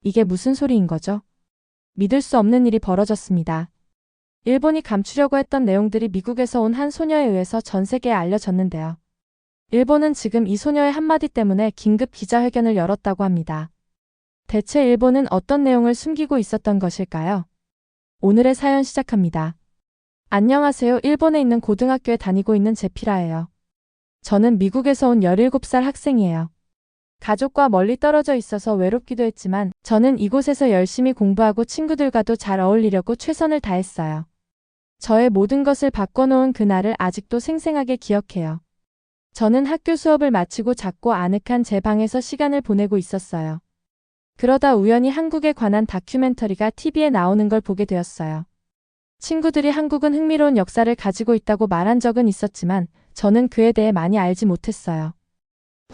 이게 무슨 소리인 거죠? 믿을 수 없는 일이 벌어졌습니다. 일본이 감추려고 했던 내용들이 미국에서 온 한 소녀에 의해서 전 세계에 알려졌는데요. 일본은 지금 이 소녀의 한마디 때문에 긴급 기자회견을 열었다고 합니다. 대체 일본은 어떤 내용을 숨기고 있었던 것일까요? 오늘의 사연 시작합니다. 안녕하세요. 일본에 있는 고등학교에 다니고 있는 제피라예요. 저는 미국에서 온 17살 학생이에요. 가족과 멀리 떨어져 있어서 외롭기도 했지만 저는 이곳에서 열심히 공부하고 친구들과도 잘 어울리려고 최선을 다했어요. 저의 모든 것을 바꿔놓은 그날을 아직도 생생하게 기억해요. 저는 학교 수업을 마치고 작고 아늑한 제 방에서 시간을 보내고 있었어요. 그러다 우연히 한국에 관한 다큐멘터리가 TV에 나오는 걸 보게 되었어요. 친구들이 한국은 흥미로운 역사를 가지고 있다고 말한 적은 있었지만 저는 그에 대해 많이 알지 못했어요.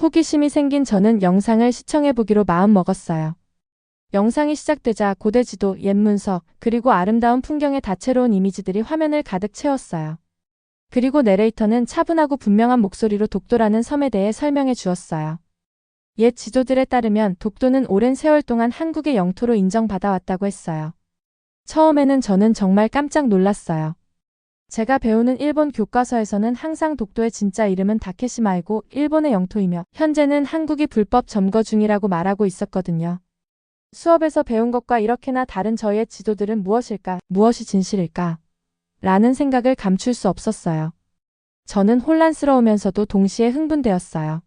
호기심이 생긴 저는 영상을 시청해보기로 마음먹었어요. 영상이 시작되자 고대 지도, 옛 문서, 그리고 아름다운 풍경의 다채로운 이미지들이 화면을 가득 채웠어요. 그리고 내레이터는 차분하고 분명한 목소리로 독도라는 섬에 대해 설명해 주었어요. 옛 지도들에 따르면 독도는 오랜 세월 동안 한국의 영토로 인정받아왔다고 했어요. 처음에는 저는 정말 깜짝 놀랐어요. 제가 배우는 일본 교과서에서는 항상 독도의 진짜 이름은 다케시마이고 일본의 영토이며 현재는 한국이 불법 점거 중이라고 말하고 있었거든요. 수업에서 배운 것과 이렇게나 다른 저희의 지도들은 무엇일까? 무엇이 진실일까? 라는 생각을 감출 수 없었어요. 저는 혼란스러우면서도 동시에 흥분되었어요.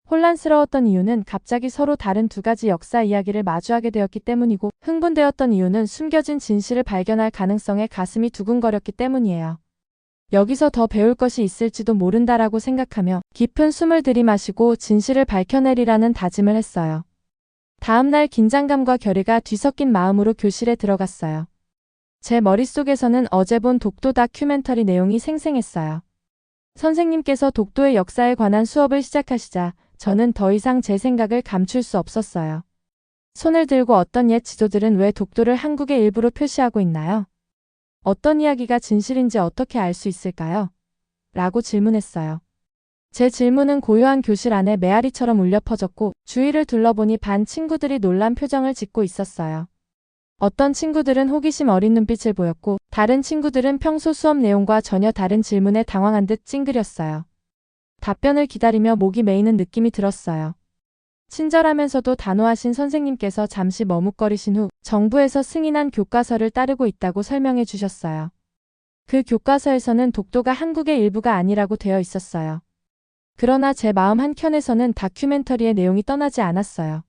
혼란스러웠던 이유는 갑자기 서로 다른 두 가지 역사 이야기를 마주하게 되었기 때문이고, 흥분되었던 이유는 숨겨진 진실을 발견할 가능성에 가슴이 두근거렸기 때문이에요. 여기서 더 배울 것이 있을지도 모른다라고 생각하며 깊은 숨을 들이마시고 진실을 밝혀내리라는 다짐을 했어요. 다음날 긴장감과 결의가 뒤섞인 마음으로 교실에 들어갔어요. 제 머릿속에서는 어제 본 독도 다큐멘터리 내용이 생생했어요. 선생님께서 독도의 역사에 관한 수업을 시작하시자 저는 더 이상 제 생각을 감출 수 없었어요. 손을 들고 어떤 옛 지도들은 왜 독도를 한국의 일부로 표시하고 있나요? 어떤 이야기가 진실인지 어떻게 알 수 있을까요? 라고 질문했어요. 제 질문은 고요한 교실 안에 메아리처럼 울려 퍼졌고 주위를 둘러보니 반 친구들이 놀란 표정을 짓고 있었어요. 어떤 친구들은 호기심 어린 눈빛을 보였고 다른 친구들은 평소 수업 내용과 전혀 다른 질문에 당황한 듯 찡그렸어요. 답변을 기다리며 목이 메이는 느낌이 들었어요. 친절하면서도 단호하신 선생님께서 잠시 머뭇거리신 후 정부에서 승인한 교과서를 따르고 있다고 설명해 주셨어요. 그 교과서에서는 독도가 한국의 일부가 아니라고 되어 있었어요. 그러나 제 마음 한켠에서는 다큐멘터리의 내용이 떠나지 않았어요.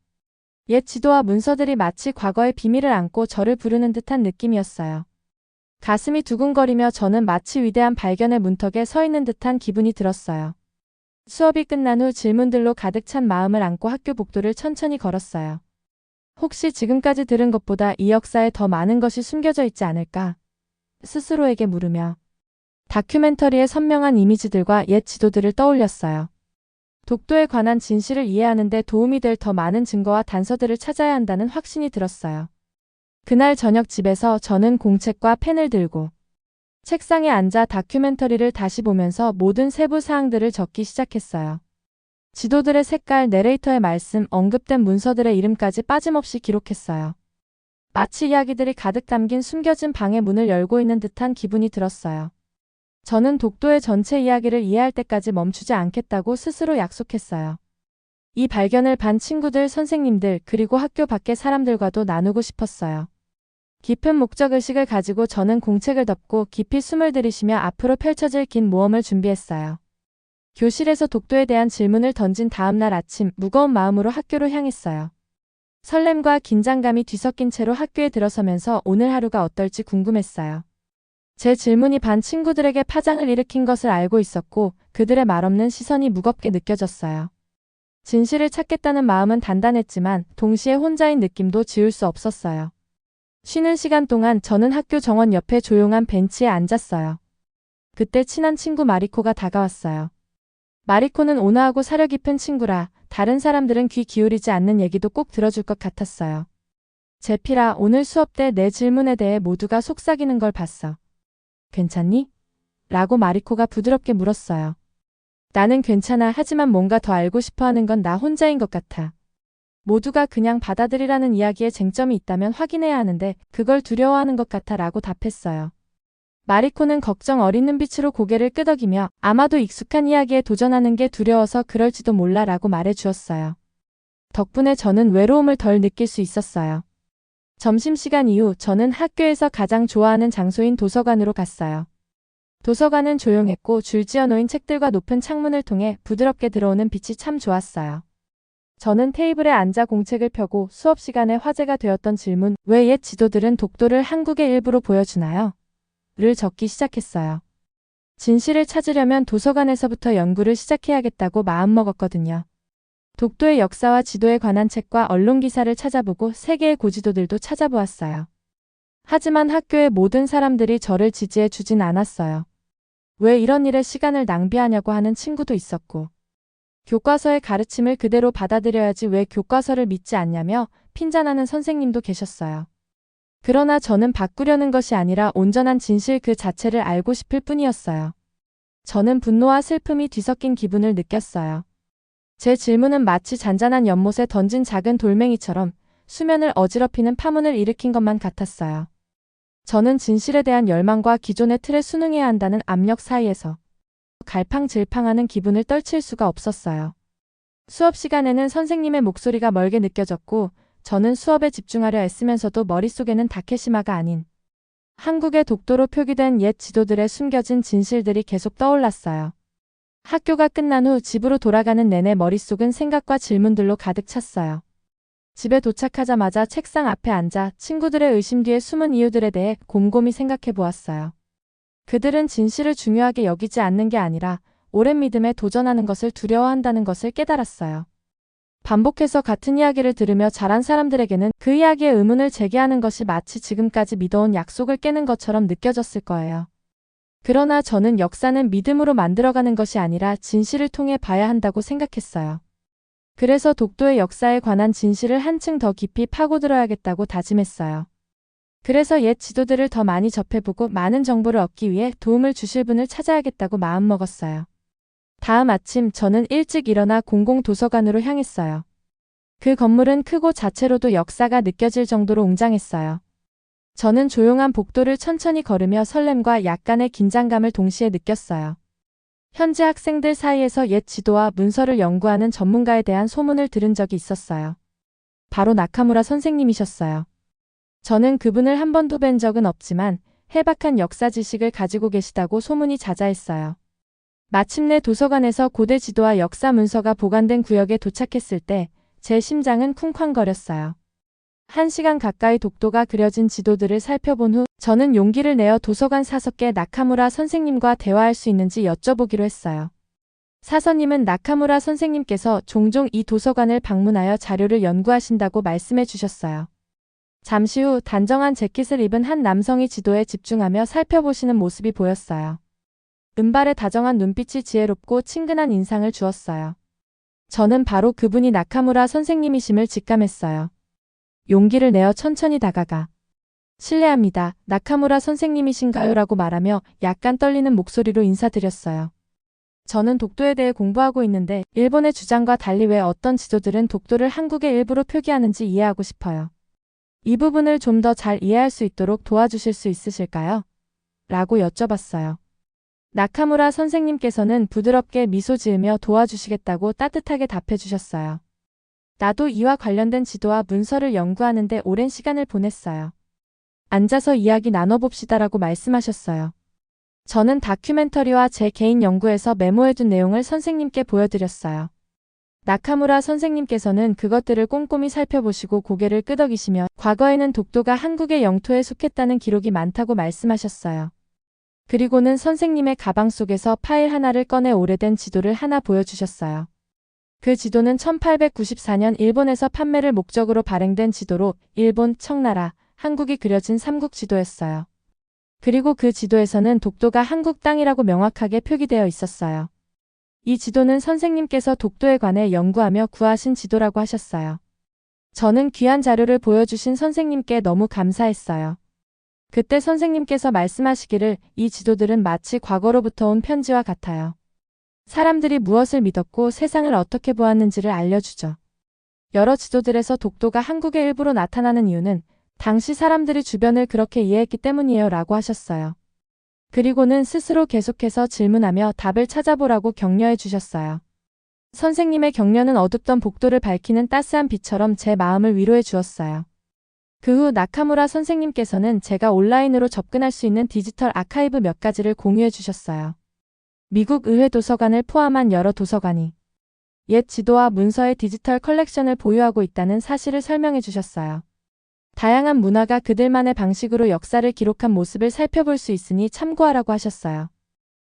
옛 지도와 문서들이 마치 과거의 비밀을 안고 저를 부르는 듯한 느낌이었어요. 가슴이 두근거리며 저는 마치 위대한 발견의 문턱에 서 있는 듯한 기분이 들었어요. 수업이 끝난 후 질문들로 가득 찬 마음을 안고 학교 복도를 천천히 걸었어요. 혹시 지금까지 들은 것보다 이 역사에 더 많은 것이 숨겨져 있지 않을까? 스스로에게 물으며 다큐멘터리의 선명한 이미지들과 옛 지도들을 떠올렸어요. 독도에 관한 진실을 이해하는 데 도움이 될 더 많은 증거와 단서들을 찾아야 한다는 확신이 들었어요. 그날 저녁 집에서 저는 공책과 펜을 들고 책상에 앉아 다큐멘터리를 다시 보면서 모든 세부 사항들을 적기 시작했어요. 지도들의 색깔, 내레이터의 말씀, 언급된 문서들의 이름까지 빠짐없이 기록했어요. 마치 이야기들이 가득 담긴 숨겨진 방의 문을 열고 있는 듯한 기분이 들었어요. 저는 독도의 전체 이야기를 이해할 때까지 멈추지 않겠다고 스스로 약속했어요. 이 발견을 반 친구들, 선생님들, 그리고 학교 밖의 사람들과도 나누고 싶었어요. 깊은 목적의식을 가지고 저는 공책을 덮고 깊이 숨을 들이쉬며 앞으로 펼쳐질 긴 모험을 준비했어요. 교실에서 독도에 대한 질문을 던진 다음 날 아침 무거운 마음으로 학교로 향했어요. 설렘과 긴장감이 뒤섞인 채로 학교에 들어서면서 오늘 하루가 어떨지 궁금했어요. 제 질문이 반 친구들에게 파장을 일으킨 것을 알고 있었고 그들의 말없는 시선이 무겁게 느껴졌어요. 진실을 찾겠다는 마음은 단단했지만 동시에 혼자인 느낌도 지울 수 없었어요. 쉬는 시간 동안 저는 학교 정원 옆에 조용한 벤치에 앉았어요. 그때 친한 친구 마리코가 다가왔어요. 마리코는 온화하고 사려 깊은 친구라 다른 사람들은 귀 기울이지 않는 얘기도 꼭 들어줄 것 같았어요. 제피라, 오늘 수업 때 내 질문에 대해 모두가 속삭이는 걸 봤어. 괜찮니? 라고 마리코가 부드럽게 물었어요. 나는 괜찮아. 하지만 뭔가 더 알고 싶어 하는 건 나 혼자인 것 같아. 모두가 그냥 받아들이라는 이야기에 쟁점이 있다면 확인해야 하는데 그걸 두려워하는 것 같아 라고 답했어요. 마리코는 걱정 어린 눈빛으로 고개를 끄덕이며 아마도 익숙한 이야기에 도전하는 게 두려워서 그럴지도 몰라 라고 말해 주었어요. 덕분에 저는 외로움을 덜 느낄 수 있었어요. 점심시간 이후 저는 학교에서 가장 좋아하는 장소인 도서관으로 갔어요. 도서관은 조용했고 줄지어 놓인 책들과 높은 창문을 통해 부드럽게 들어오는 빛이 참 좋았어요. 저는 테이블에 앉아 공책을 펴고 수업 시간에 화제가 되었던 질문 "왜 옛 지도들은 독도를 한국의 일부로 보여주나요? 를 적기 시작했어요. 진실을 찾으려면 도서관에서부터 연구를 시작해야겠다고 마음먹었거든요. 독도의 역사와 지도에 관한 책과 언론 기사를 찾아보고 세계의 고지도들도 찾아보았어요. 하지만 학교의 모든 사람들이 저를 지지해 주진 않았어요. 왜 이런 일에 시간을 낭비하냐고 하는 친구도 있었고, 교과서의 가르침을 그대로 받아들여야지 왜 교과서를 믿지 않냐며 핀잔하는 선생님도 계셨어요. 그러나 저는 바꾸려는 것이 아니라 온전한 진실 그 자체를 알고 싶을 뿐이었어요. 저는 분노와 슬픔이 뒤섞인 기분을 느꼈어요. 제 질문은 마치 잔잔한 연못에 던진 작은 돌멩이처럼 수면을 어지럽히는 파문을 일으킨 것만 같았어요. 저는 진실에 대한 열망과 기존의 틀에 순응해야 한다는 압력 사이에서 갈팡질팡하는 기분을 떨칠 수가 없었어요. 수업 시간에는 선생님의 목소리가 멀게 느껴졌고 저는 수업에 집중하려 애쓰면서도 머릿속에는 다케시마가 아닌 한국의 독도로 표기된 옛 지도들의 숨겨진 진실들이 계속 떠올랐어요. 학교가 끝난 후 집으로 돌아가는 내내 머릿속은 생각과 질문들로 가득 찼어요. 집에 도착하자마자 책상 앞에 앉아 친구들의 의심 뒤에 숨은 이유들에 대해 곰곰이 생각해 보았어요. 그들은 진실을 중요하게 여기지 않는 게 아니라 오랜 믿음에 도전하는 것을 두려워한다는 것을 깨달았어요. 반복해서 같은 이야기를 들으며 자란 사람들에게는 그 이야기에 의문을 제기하는 것이 마치 지금까지 믿어온 약속을 깨는 것처럼 느껴졌을 거예요. 그러나 저는 역사는 믿음으로 만들어가는 것이 아니라 진실을 통해 봐야 한다고 생각했어요. 그래서 독도의 역사에 관한 진실을 한층 더 깊이 파고들어야겠다고 다짐했어요. 그래서 옛 지도들을 더 많이 접해보고 많은 정보를 얻기 위해 도움을 주실 분을 찾아야겠다고 마음먹었어요. 다음 아침 저는 일찍 일어나 공공도서관으로 향했어요. 그 건물은 크고 자체로도 역사가 느껴질 정도로 웅장했어요. 저는 조용한 복도를 천천히 걸으며 설렘과 약간의 긴장감을 동시에 느꼈어요. 현지 학생들 사이에서 옛 지도와 문서를 연구하는 전문가에 대한 소문을 들은 적이 있었어요. 바로 나카무라 선생님이셨어요. 저는 그분을 한 번도 뵌 적은 없지만 해박한 역사 지식을 가지고 계시다고 소문이 자자했어요. 마침내 도서관에서 고대 지도와 역사 문서가 보관된 구역에 도착했을 때 제 심장은 쿵쾅거렸어요. 1시간 가까이 독도가 그려진 지도들을 살펴본 후 저는 용기를 내어 도서관 사석계 나카무라 선생님과 대화할 수 있는지 여쭤보기로 했어요. 사서님은 나카무라 선생님께서 종종 이 도서관을 방문하여 자료를 연구하신다고 말씀해 주셨어요. 잠시 후 단정한 재킷을 입은 한 남성이 지도에 집중하며 살펴보시는 모습이 보였어요. 은발의 다정한 눈빛이 지혜롭고 친근한 인상을 주었어요. 저는 바로 그분이 나카무라 선생님이심을 직감했어요. 용기를 내어 천천히 다가가 "실례합니다. 나카무라 선생님이신가요? 라고 말하며 약간 떨리는 목소리로 인사드렸어요. 저는 독도에 대해 공부하고 있는데 일본의 주장과 달리 왜 어떤 지도들은 독도를 한국의 일부로 표기하는지 이해하고 싶어요. 이 부분을 좀 더 잘 이해할 수 있도록 도와주실 수 있으실까요? 라고 여쭤봤어요. 나카무라 선생님께서는 부드럽게 미소 지으며 도와주시겠다고 따뜻하게 답해 주셨어요. 나도 이와 관련된 지도와 문서를 연구하는데 오랜 시간을 보냈어요. 앉아서 이야기 나눠봅시다라고 말씀하셨어요. 저는 다큐멘터리와 제 개인 연구에서 메모해둔 내용을 선생님께 보여드렸어요. 나카무라 선생님께서는 그것들을 꼼꼼히 살펴보시고 고개를 끄덕이시며 과거에는 독도가 한국의 영토에 속했다는 기록이 많다고 말씀하셨어요. 그리고는 선생님의 가방 속에서 파일 하나를 꺼내 오래된 지도를 하나 보여주셨어요. 그 지도는 1894년 일본에서 판매를 목적으로 발행된 지도로 일본, 청나라, 한국이 그려진 삼국지도였어요. 그리고 그 지도에서는 독도가 한국 땅이라고 명확하게 표기되어 있었어요. 이 지도는 선생님께서 독도에 관해 연구하며 구하신 지도라고 하셨어요. 저는 귀한 자료를 보여주신 선생님께 너무 감사했어요. 그때 선생님께서 말씀하시기를 이 지도들은 마치 과거로부터 온 편지와 같아요. 사람들이 무엇을 믿었고 세상을 어떻게 보았는지를 알려주죠. 여러 지도들에서 독도가 한국의 일부로 나타나는 이유는 당시 사람들이 주변을 그렇게 이해했기 때문이에요 라고 하셨어요. 그리고는 스스로 계속해서 질문하며 답을 찾아보라고 격려해 주셨어요. 선생님의 격려는 어둡던 복도를 밝히는 따스한 빛처럼 제 마음을 위로해 주었어요. 그 후 나카무라 선생님께서는 제가 온라인으로 접근할 수 있는 디지털 아카이브 몇 가지를 공유해 주셨어요. 미국 의회 도서관을 포함한 여러 도서관이 옛 지도와 문서의 디지털 컬렉션을 보유하고 있다는 사실을 설명해 주셨어요. 다양한 문화가 그들만의 방식으로 역사를 기록한 모습을 살펴볼 수 있으니 참고하라고 하셨어요.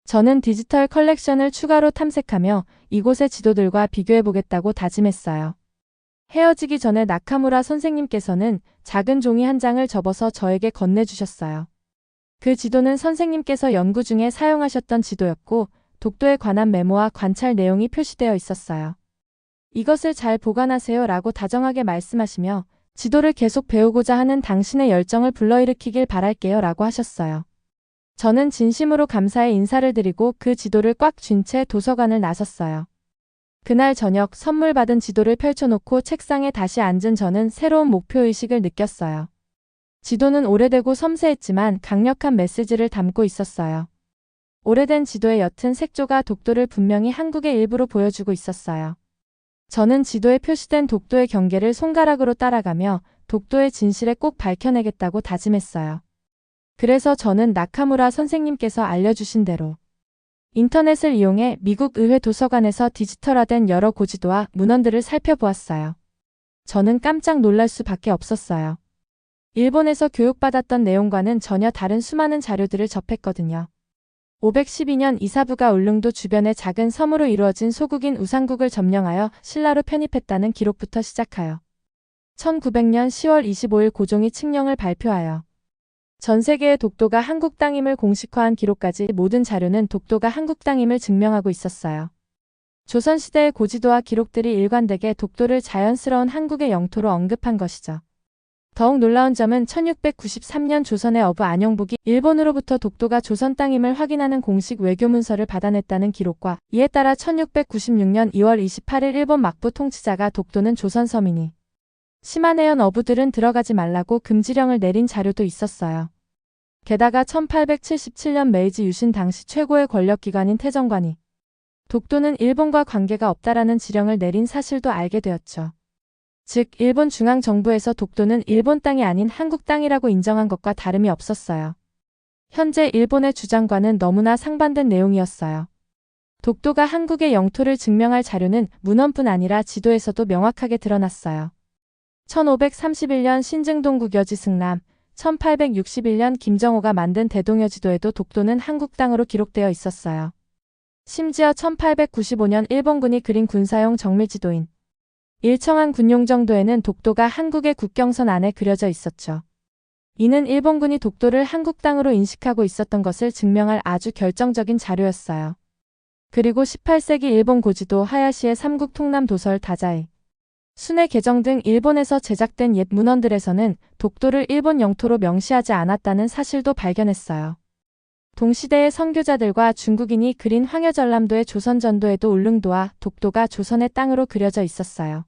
저는 디지털 컬렉션을 추가로 탐색하며 이곳의 지도들과 비교해 보겠다고 다짐했어요. 헤어지기 전에 나카무라 선생님께서는 작은 종이 한 장을 접어서 저에게 건네주셨어요. 그 지도는 선생님께서 연구 중에 사용하셨던 지도였고 독도에 관한 메모와 관찰 내용이 표시되어 있었어요. 이것을 잘 보관하세요 라고 다정하게 말씀하시며 지도를 계속 배우고자 하는 당신의 열정을 불러일으키길 바랄게요 라고 하셨어요. 저는 진심으로 감사의 인사를 드리고 그 지도를 꽉 쥔 채 도서관을 나섰어요. 그날 저녁 선물 받은 지도를 펼쳐놓고 책상에 다시 앉은 저는 새로운 목표의식을 느꼈어요. 지도는 오래되고 섬세했지만 강력한 메시지를 담고 있었어요. 오래된 지도의 옅은 색조가 독도를 분명히 한국의 일부로 보여주고 있었어요. 저는 지도에 표시된 독도의 경계를 손가락으로 따라가며 독도의 진실을 꼭 밝혀내겠다고 다짐했어요. 그래서 저는 나카무라 선생님께서 알려주신 대로 인터넷을 이용해 미국 의회 도서관에서 디지털화된 여러 고지도와 문헌들을 살펴보았어요. 저는 깜짝 놀랄 수밖에 없었어요. 일본에서 교육받았던 내용과는 전혀 다른 수많은 자료들을 접했거든요. 512년 이사부가 울릉도 주변의 작은 섬으로 이루어진 소국인 우상국을 점령하여 신라로 편입했다는 기록부터 시작하여 1900년 10월 25일 고종이 칙령을 발표하여 전 세계의 독도가 한국 땅임을 공식화한 기록까지 모든 자료는 독도가 한국 땅임을 증명하고 있었어요. 조선시대의 고지도와 기록들이 일관되게 독도를 자연스러운 한국의 영토로 언급한 것이죠. 더욱 놀라운 점은 1693년 조선의 어부 안영복이 일본으로부터 독도가 조선 땅임을 확인하는 공식 외교문서를 받아냈다는 기록과 이에 따라 1696년 2월 28일 일본 막부 통치자가 독도는 조선 서민이 심한해연 어부들은 들어가지 말라고 금지령을 내린 자료도 있었어요. 게다가 1877년 메이지 유신 당시 최고의 권력기관인 태정관이 독도는 일본과 관계가 없다라는 지령을 내린 사실도 알게 되었죠. 즉 일본 중앙정부에서 독도는 일본 땅이 아닌 한국 땅이라고 인정한 것과 다름이 없었어요. 현재 일본의 주장과는 너무나 상반된 내용이었어요. 독도가 한국의 영토를 증명할 자료는 문헌뿐 아니라 지도에서도 명확하게 드러났어요. 1531년 신증동국여지 승남, 1861년 김정호가 만든 대동여지도에도 독도는 한국 땅으로 기록되어 있었어요. 심지어 1895년 일본군이 그린 군사용 정밀지도인 일청한 군용정도에는 독도가 한국의 국경선 안에 그려져 있었죠. 이는 일본군이 독도를 한국 땅으로 인식하고 있었던 것을 증명할 아주 결정적인 자료였어요. 그리고 18세기 일본 고지도 하야시의 삼국 통남 도설 다자이, 순회 개정 등 일본에서 제작된 옛 문헌들에서는 독도를 일본 영토로 명시하지 않았다는 사실도 발견했어요. 동시대의 선교자들과 중국인이 그린 황여전람도의 조선전도에도 울릉도와 독도가 조선의 땅으로 그려져 있었어요.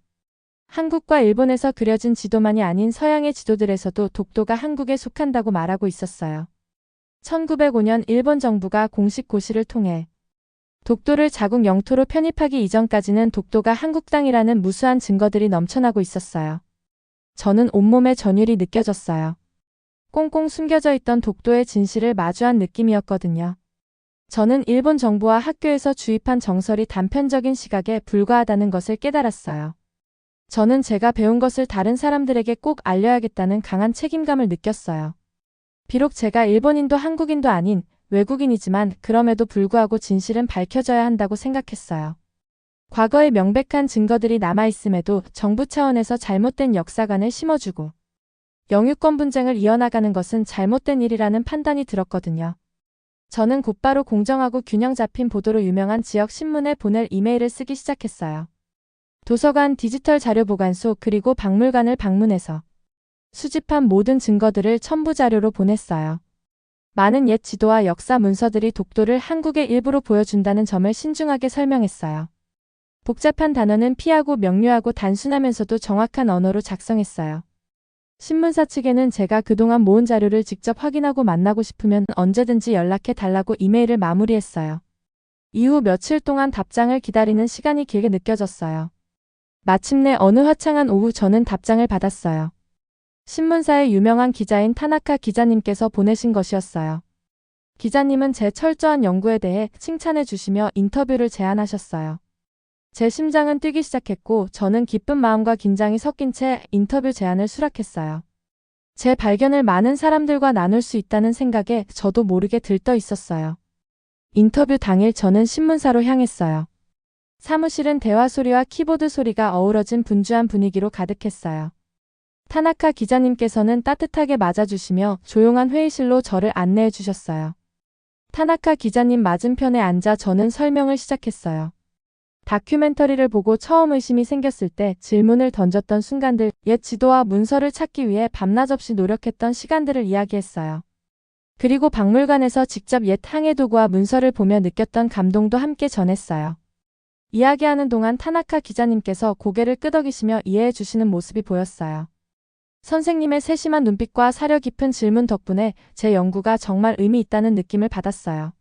한국과 일본에서 그려진 지도만이 아닌 서양의 지도들에서도 독도가 한국에 속한다고 말하고 있었어요. 1905년 일본 정부가 공식 고시를 통해 독도를 자국 영토로 편입하기 이전까지는 독도가 한국 땅이라는 무수한 증거들이 넘쳐나고 있었어요. 저는 온몸에 전율이 느껴졌어요. 꽁꽁 숨겨져 있던 독도의 진실을 마주한 느낌이었거든요. 저는 일본 정부와 학교에서 주입한 정설이 단편적인 시각에 불과하다는 것을 깨달았어요. 저는 제가 배운 것을 다른 사람들에게 꼭 알려야겠다는 강한 책임감을 느꼈어요. 비록 제가 일본인도 한국인도 아닌 외국인이지만 그럼에도 불구하고 진실은 밝혀져야 한다고 생각했어요. 과거의 명백한 증거들이 남아있음에도 정부 차원에서 잘못된 역사관을 심어주고 영유권 분쟁을 이어나가는 것은 잘못된 일이라는 판단이 들었거든요. 저는 곧바로 공정하고 균형 잡힌 보도로 유명한 지역 신문에 보낼 이메일을 쓰기 시작했어요. 도서관, 디지털 자료 보관소 그리고 박물관을 방문해서 수집한 모든 증거들을 첨부 자료로 보냈어요. 많은 옛 지도와 역사 문서들이 독도를 한국의 일부로 보여준다는 점을 신중하게 설명했어요. 복잡한 단어는 피하고 명료하고 단순하면서도 정확한 언어로 작성했어요. 신문사 측에는 제가 그동안 모은 자료를 직접 확인하고 만나고 싶으면 언제든지 연락해 달라고 이메일을 마무리했어요. 이후 며칠 동안 답장을 기다리는 시간이 길게 느껴졌어요. 마침내 어느 화창한 오후 저는 답장을 받았어요. 신문사의 유명한 기자인 타나카 기자님께서 보내신 것이었어요. 기자님은 제 철저한 연구에 대해 칭찬해 주시며 인터뷰를 제안하셨어요. 제 심장은 뛰기 시작했고 저는 기쁜 마음과 긴장이 섞인 채 인터뷰 제안을 수락했어요. 제 발견을 많은 사람들과 나눌 수 있다는 생각에 저도 모르게 들떠 있었어요. 인터뷰 당일 저는 신문사로 향했어요. 사무실은 대화 소리와 키보드 소리가 어우러진 분주한 분위기로 가득했어요. 타나카 기자님께서는 따뜻하게 맞아주시며 조용한 회의실로 저를 안내해 주셨어요. 타나카 기자님 맞은편에 앉아 저는 설명을 시작했어요. 다큐멘터리를 보고 처음 의심이 생겼을 때 질문을 던졌던 순간들, 옛 지도와 문서를 찾기 위해 밤낮 없이 노력했던 시간들을 이야기했어요. 그리고 박물관에서 직접 옛 항해도구와 문서를 보며 느꼈던 감동도 함께 전했어요. 이야기하는 동안 타나카 기자님께서 고개를 끄덕이시며 이해해 주시는 모습이 보였어요. 선생님의 세심한 눈빛과 사려 깊은 질문 덕분에 제 연구가 정말 의미 있다는 느낌을 받았어요.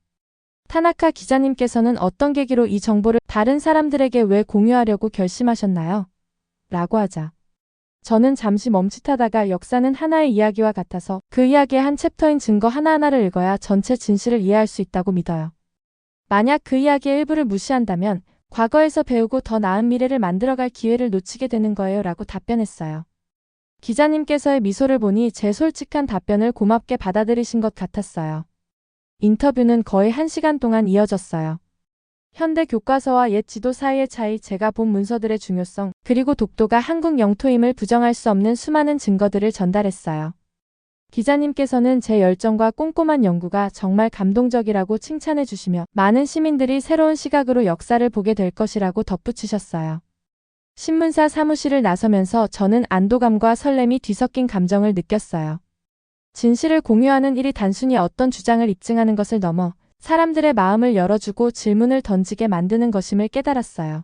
타나카 기자님께서는 어떤 계기로 이 정보를 다른 사람들에게 왜 공유하려고 결심하셨나요? 라고 하자. 저는 잠시 멈칫하다가 역사는 하나의 이야기와 같아서 그 이야기의 한 챕터인 증거 하나하나를 읽어야 전체 진실을 이해할 수 있다고 믿어요. 만약 그 이야기의 일부를 무시한다면 과거에서 배우고 더 나은 미래를 만들어갈 기회를 놓치게 되는 거예요 라고 답변했어요. 기자님께서의 미소를 보니 제 솔직한 답변을 고맙게 받아들이신 것 같았어요. 인터뷰는 거의 1시간 동안 이어졌어요. 현대 교과서와 옛 지도 사이의 차이, 제가 본 문서들의 중요성, 그리고 독도가 한국 영토임을 부정할 수 없는 수많은 증거들을 전달했어요. 기자님께서는 제 열정과 꼼꼼한 연구가 정말 감동적이라고 칭찬해 주시며 많은 시민들이 새로운 시각으로 역사를 보게 될 것이라고 덧붙이셨어요. 신문사 사무실을 나서면서 저는 안도감과 설렘이 뒤섞인 감정을 느꼈어요. 진실을 공유하는 일이 단순히 어떤 주장을 입증하는 것을 넘어 사람들의 마음을 열어주고 질문을 던지게 만드는 것임을 깨달았어요.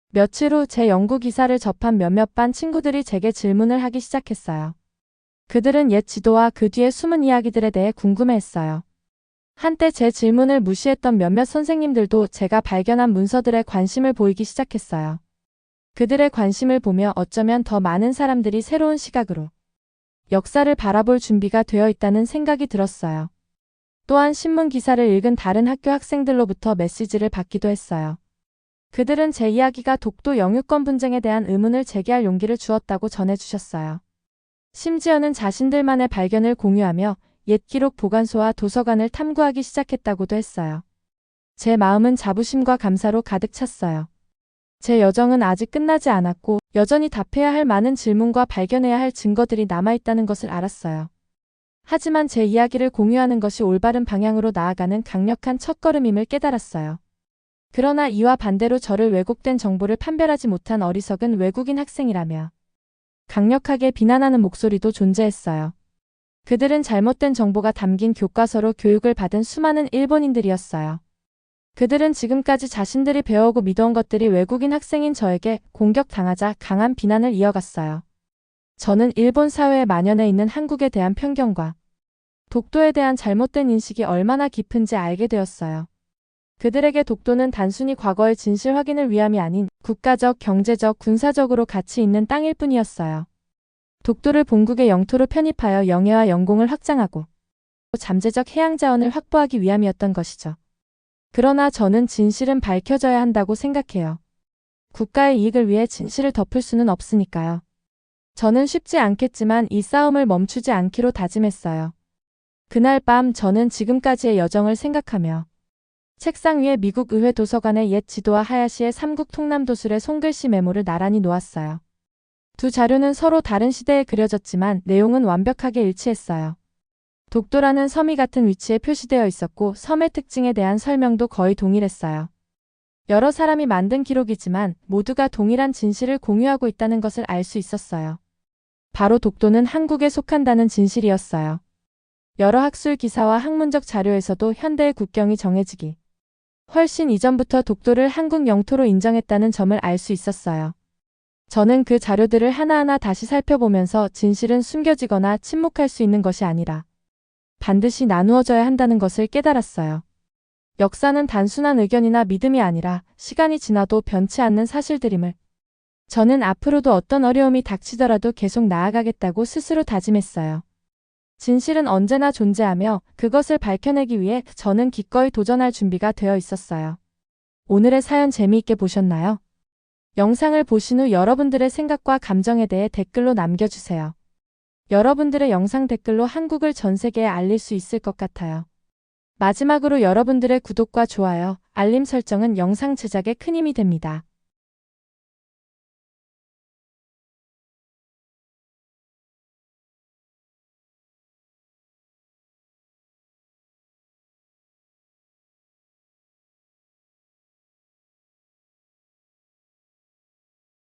며칠 후 제 연구 기사를 접한 몇몇 반 친구들이 제게 질문을 하기 시작했어요. 그들은 옛 지도와 그 뒤의 숨은 이야기들에 대해 궁금해했어요. 한때 제 질문을 무시했던 몇몇 선생님들도 제가 발견한 문서들에 관심을 보이기 시작했어요. 그들의 관심을 보며 어쩌면 더 많은 사람들이 새로운 시각으로 역사를 바라볼 준비가 되어 있다는 생각이 들었어요. 또한 신문 기사를 읽은 다른 학교 학생들로부터 메시지를 받기도 했어요. 그들은 제 이야기가 독도 영유권 분쟁에 대한 의문을 제기할 용기를 주었다고 전해주셨어요. 심지어는 자신들만의 발견을 공유하며 옛 기록 보관소와 도서관을 탐구하기 시작했다고도 했어요. 제 마음은 자부심과 감사로 가득 찼어요. 제 여정은 아직 끝나지 않았고 여전히 답해야 할 많은 질문과 발견해야 할 증거들이 남아있다는 것을 알았어요. 하지만 제 이야기를 공유하는 것이 올바른 방향으로 나아가는 강력한 첫걸음임을 깨달았어요. 그러나 이와 반대로 저를 왜곡된 정보를 판별하지 못한 어리석은 외국인 학생이라며 강력하게 비난하는 목소리도 존재했어요. 그들은 잘못된 정보가 담긴 교과서로 교육을 받은 수많은 일본인들이었어요. 그들은 지금까지 자신들이 배워오고 믿어온 것들이 외국인 학생인 저에게 공격당하자 강한 비난을 이어갔어요. 저는 일본 사회에 만연해 있는 한국에 대한 편견과 독도에 대한 잘못된 인식이 얼마나 깊은지 알게 되었어요. 그들에게 독도는 단순히 과거의 진실 확인을 위함이 아닌 국가적, 경제적, 군사적으로 가치 있는 땅일 뿐이었어요. 독도를 본국의 영토로 편입하여 영해와 영공을 확장하고 잠재적 해양 자원을 확보하기 위함이었던 것이죠. 그러나 저는 진실은 밝혀져야 한다고 생각해요. 국가의 이익을 위해 진실을 덮을 수는 없으니까요. 저는 쉽지 않겠지만 이 싸움을 멈추지 않기로 다짐했어요. 그날 밤 저는 지금까지의 여정을 생각하며 책상 위에 미국 의회 도서관의 옛 지도와 하야시의 삼국 통남도술의 손글씨 메모를 나란히 놓았어요. 두 자료는 서로 다른 시대에 그려졌지만 내용은 완벽하게 일치했어요. 독도라는 섬이 같은 위치에 표시되어 있었고 섬의 특징에 대한 설명도 거의 동일했어요. 여러 사람이 만든 기록이지만 모두가 동일한 진실을 공유하고 있다는 것을 알 수 있었어요. 바로 독도는 한국에 속한다는 진실이었어요. 여러 학술 기사와 학문적 자료에서도 현대의 국경이 정해지기 훨씬 이전부터 독도를 한국 영토로 인정했다는 점을 알 수 있었어요. 저는 그 자료들을 하나하나 다시 살펴보면서 진실은 숨겨지거나 침묵할 수 있는 것이 아니라 반드시 나누어져야 한다는 것을 깨달았어요. 역사는 단순한 의견이나 믿음이 아니라 시간이 지나도 변치 않는 사실들임을. 저는 앞으로도 어떤 어려움이 닥치더라도 계속 나아가겠다고 스스로 다짐했어요. 진실은 언제나 존재하며 그것을 밝혀내기 위해 저는 기꺼이 도전할 준비가 되어 있었어요. 오늘의 사연 재미있게 보셨나요? 영상을 보신 후 여러분들의 생각과 감정에 대해 댓글로 남겨주세요. 여러분들의 영상 댓글로 한국을 전 세계에 알릴 수 있을 것 같아요. 마지막으로 여러분들의 구독과 좋아요, 알림 설정은 영상 제작에 큰 힘이 됩니다.